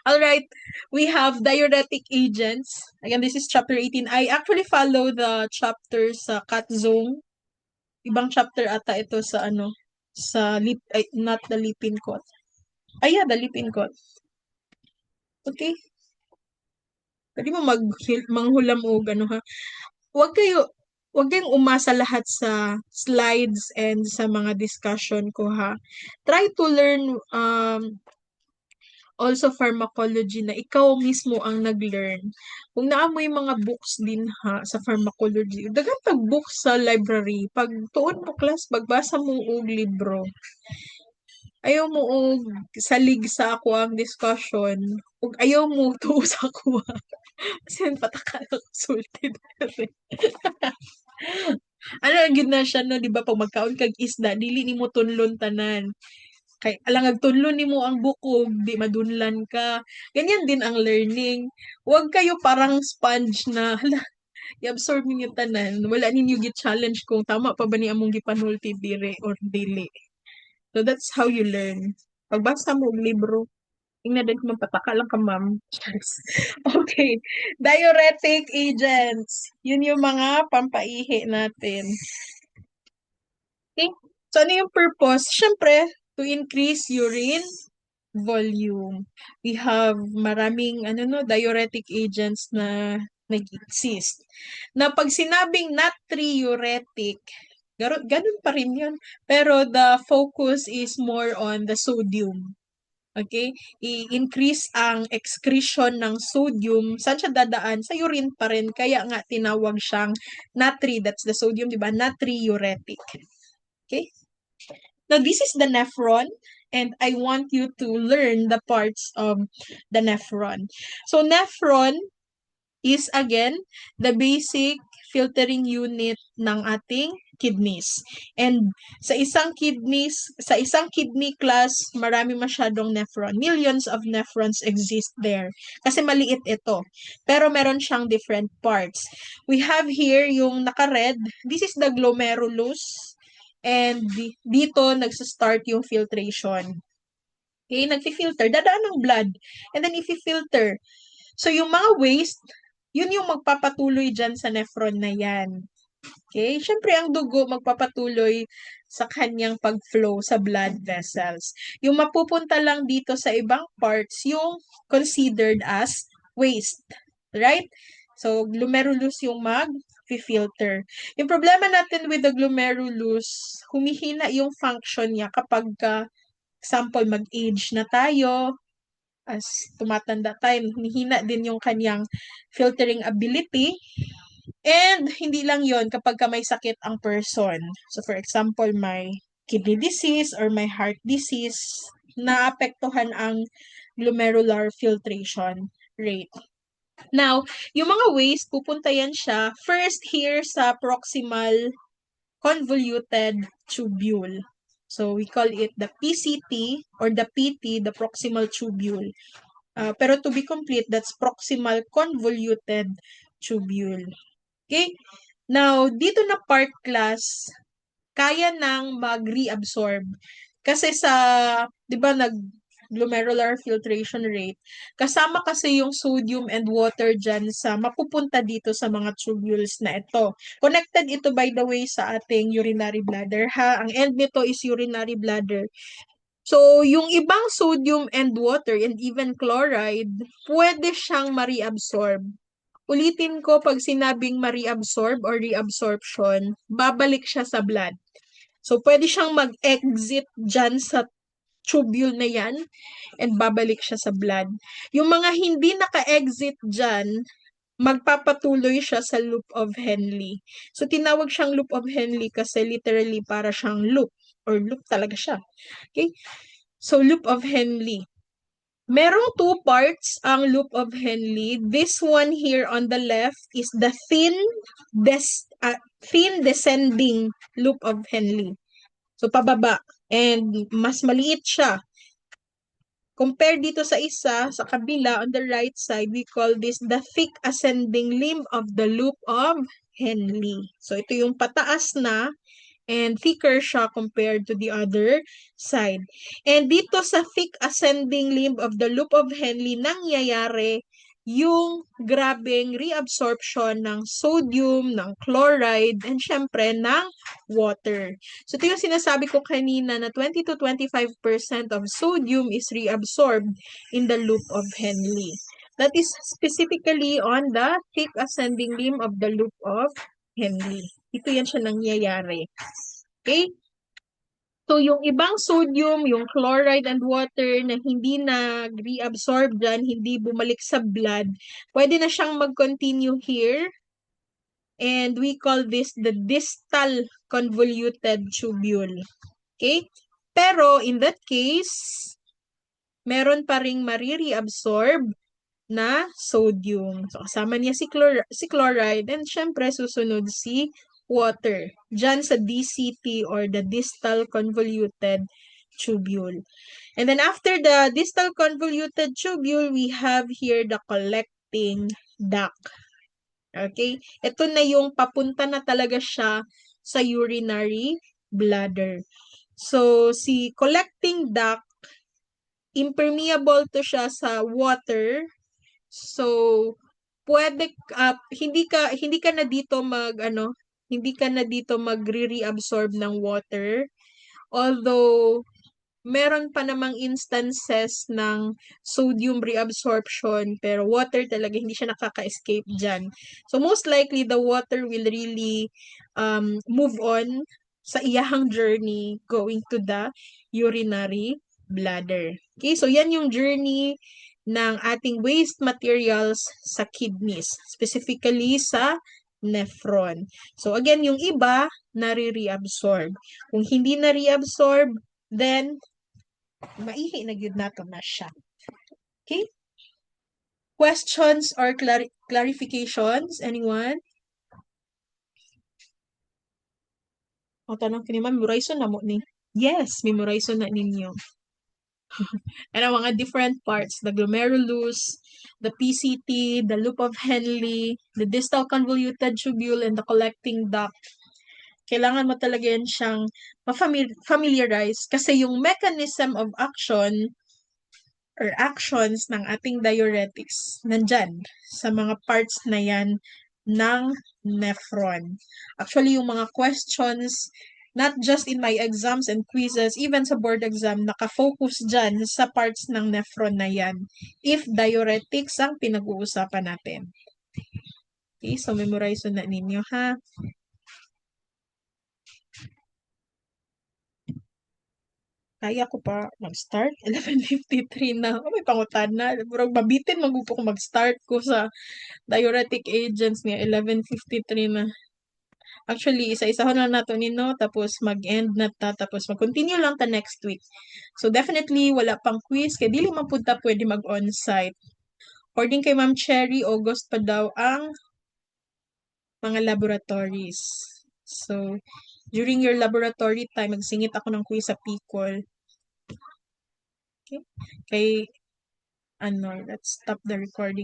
All right, we have diuretic agents. Again, this is chapter 18. I actually follow the chapter sa Katzong. Ibang chapter ata ito sa ano, sa lip, ay, not the lipin coat. Ay, yeah, the lipin coat. Okay? Pwede mo manghulam o gano ha. Huwag kayo, huwag kayong umasa lahat sa slides and sa mga discussion ko ha. Try to learn also pharmacology na ikaw mismo ang nag-learn. Kung naamoy mga books din ha sa pharmacology, daghang pag books sa library, pag tuon mo class, pagbasa mo og libro, ayaw mo og salig sa ako ang discussion, ug ayaw mo tuo sa ako. Kasi pataka consulted. Ano gyud na siya no, di ba pag magkaon kag isda, dili nimo tunlon tanan. Kay alangag tunlon nimo ang bukog, di madunlan ka. Ganyan din ang learning. Huwag kayo parang sponge na hala, i-absorb ninyo tanan. Wala ninyo gi-challenge kung tama pa ba ni among gipanulti dire or dili. So that's how you learn. Pagbasa mo og libro, tingnan din kung pataka lang ka, ma'am. Okay. Diuretic agents. Yun yung mga pampaihi natin. Okay? So, ano yung purpose? Siyempre, to increase urine volume. We have maraming diuretic agents na nag-exist. Na pag sinabing natriuretic, ganun pa rin yun. Pero the focus is more on the sodium. Okay? I-increase ang excretion ng sodium. Saan siya dadaan? Sa urine pa rin. Kaya nga tinawag siyang natri. That's the sodium, di ba? Natriuretic. Okay? Now, this is the nephron, and I want you to learn the parts of the nephron. So, nephron is, again, the basic filtering unit ng ating kidneys. And sa isang kidney class, marami masyadong nephron. Millions of nephrons exist there. Kasi maliit ito. Pero meron siyang different parts. We have here yung naka-red. This is the glomerulus. And dito, nagsa-start yung filtration. Okay, nagfi-filter, dadaan ng blood. And then, if-filter. So, yung mga waste, yun yung magpapatuloy dyan sa nephron na yan. Okay, syempre, ang dugo magpapatuloy sa kanyang pag-flow sa blood vessels. Yung mapupunta lang dito sa ibang parts, yung considered as waste. Right? So, glomerulus yung mag-filter. Yung problema natin with the glomerulus, humihina yung function niya kapag example, mag-age na tayo, as tumatanda tayo, humihina din yung kanyang filtering ability. And hindi lang yon kapag may sakit ang person. So, for example, may kidney disease or may heart disease, naapektuhan ang glomerular filtration rate. Now, yung mga waste, pupunta yan siya first here sa proximal convoluted tubule. So, we call it the PCT or the PT, the proximal tubule. Pero to be complete, that's proximal convoluted tubule. Okay? Now, dito na part class, kaya nang mag-reabsorb. Kasi sa, di ba, glomerular filtration rate, kasama kasi yung sodium and water dyan sa mapupunta dito sa mga tubules na ito. Connected ito, by the way, sa ating urinary bladder, ha? Ang end nito is urinary bladder. So, yung ibang sodium and water and even chloride, pwede siyang ma-reabsorb. Ulitin ko, pag sinabing ma-reabsorb or reabsorption, babalik siya sa blood. So, pwede siyang mag-exit dyan sa tubule na yan and babalik siya sa blood. Yung mga hindi naka-exit dyan, magpapatuloy siya sa loop of Henle. So, tinawag siyang loop of Henle kasi literally para siyang loop or loop talaga siya. Okay? So, loop of Henle. Merong two parts ang loop of Henle. This one here on the left is the thin descending loop of Henle. So, pababa. And mas maliit siya. Compare dito sa isa, sa kabila, on the right side, we call this the thick ascending limb of the loop of Henle. So, ito yung pataas na. and thicker siya compared to the other side. And dito sa thick ascending limb of the loop of Henle, nangyayari yung grabeng reabsorption ng sodium, ng chloride, and syempre ng water. So ito yung sinasabi ko kanina na 20 to 25% of sodium is reabsorbed in the loop of Henle. That is specifically on the thick ascending limb of the loop of Henle. Ito yan siya nangyayari. Okay? So, yung ibang sodium, yung chloride and water na hindi na reabsorb dyan, hindi bumalik sa blood, pwede na siyang mag-continue here. And we call this the distal convoluted tubule. Okay? Pero, in that case, meron pa ring marireabsorb na sodium. So, kasama niya si chloride and syempre susunod si water. Diyan sa DCT or the distal convoluted tubule. And then after the distal convoluted tubule, we have here the collecting duct. Okay? Ito na yung papunta na talaga siya sa urinary bladder. So, si collecting duct, impermeable to siya sa water. So, pwede hindi ka na dito hindi ka na dito magre-reabsorb ng water. Although meron pa namang instances ng sodium reabsorption pero water talaga hindi siya nakaka-escape diyan. So most likely the water will really move on sa iyahang journey going to the urinary bladder. Okay, so yan yung journey ng ating waste materials sa kidneys, specifically sa nephron. So again, yung iba nare-reabsorb. Kung hindi na-reabsorb, then maihi na gyud nato na siya. Okay? Questions or clarifications? Anyone? O tanong kini ma'am, memorize na mo ni. Yes, memorize na ninyo. And ang mga different parts, the glomerulus, the PCT, the loop of Henle, the distal convoluted tubule, and the collecting duct. Kailangan mo talaga yan siyang ma-familiarize kasi yung mechanism of action or actions ng ating diuretics nandyan sa mga parts na yan ng nephron. Actually, yung mga questions, not just in my exams and quizzes, even sa board exam, nakafocus dyan sa parts ng nephron na yan if diuretics ang pinag-uusapan natin. Okay, so memorize na ninyo ha. Kaya ko pa mag-start? 11:53 na. Oh, may pangutan na. Pero mabitin magupo ko mag-start ko sa diuretic agents niya. 11:53 na. Actually, isa-isa na nato nino, tapos mag-end na ta, tapos mag-continue lang ta next week. So, definitely, wala pang quiz, kaya dili man punta pwede mag-on-site. According kay Ma'am Cherry, August pa daw ang mga laboratories. So, during your laboratory time, magsingit ako ng quiz sa PCOL. Okay? Kay, let's stop the recording.